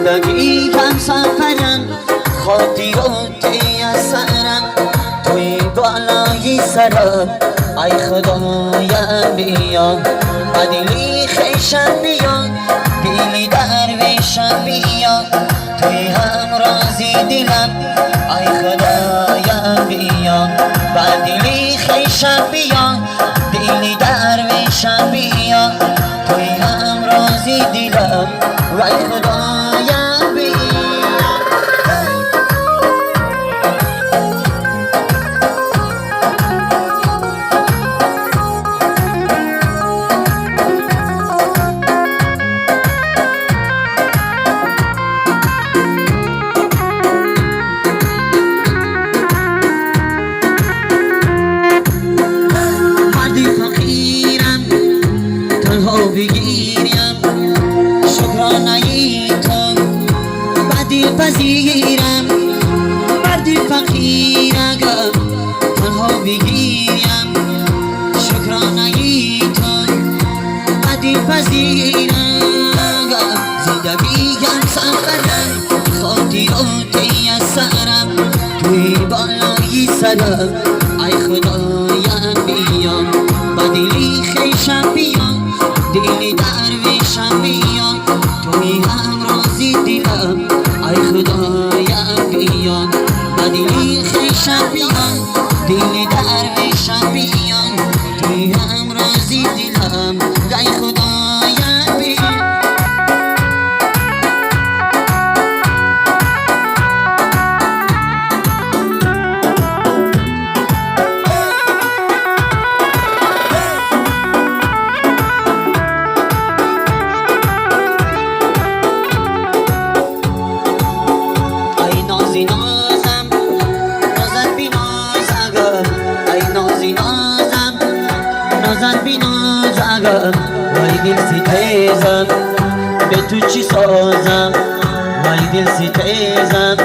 زندگیم سفرم خاطراتی از سرم توی بالای سرم ای خدایم بیا بدلی خیشم بیا دیلی درویشم بیا توی همرازی دلم ای خدایم بیا بدلی خیشم بیا دیلی درویشم بیا توی همرازی دلم ای خدایم بیا بگیرم شکرانه تو بدی پذیرم مردی فقیر اگر تنها بگیرم شکرانه تو بدی پذیرم زندگیم سفرم خاطراتی از سرم توی بالای سرم ای خدایم بیا بدلی خیشم بیا دیلی درویشم بیا توی همرازی دلم ای خدایم بیا بدلی خیشم بیا دیلی درویشم بیا توی همرازی دلم ای خدایم بیا نازن بی ناز اگر وای دل ستیزم به تو چی سازم وای دل ستیزم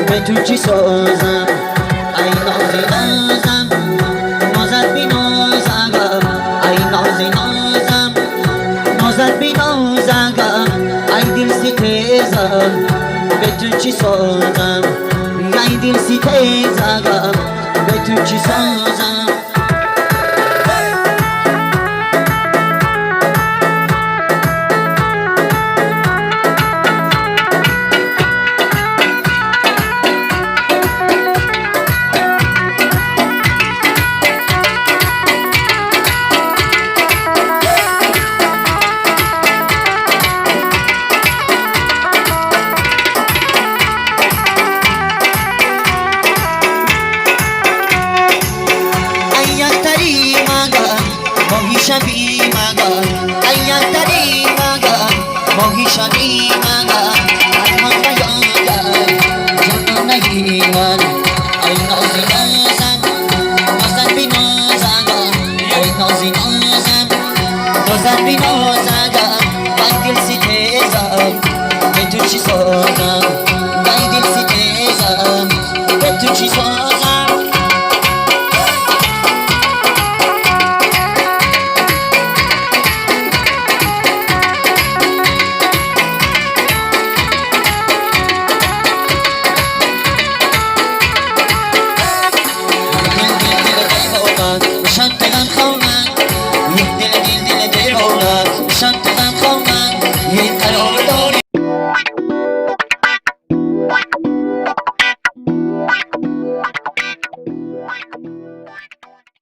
به تو چی سازم ای نازی نازم نازن بی ناز اگر ای نازی نازم نازن بی ناز اگر ای دل ستیزم به تو چی سازم ای دل ستیزم به تو چی سازم شبی مگر ایان دری مگر ماهی شبی مگر رحمت یادم جان نگی من ای نازی نازم نازن بی نازم ای نازی نازم نازن بی نازم من دل ستیزم به تو چی سازم من دل ستیزم به تو چی سازم شد دلم خونم یک قرار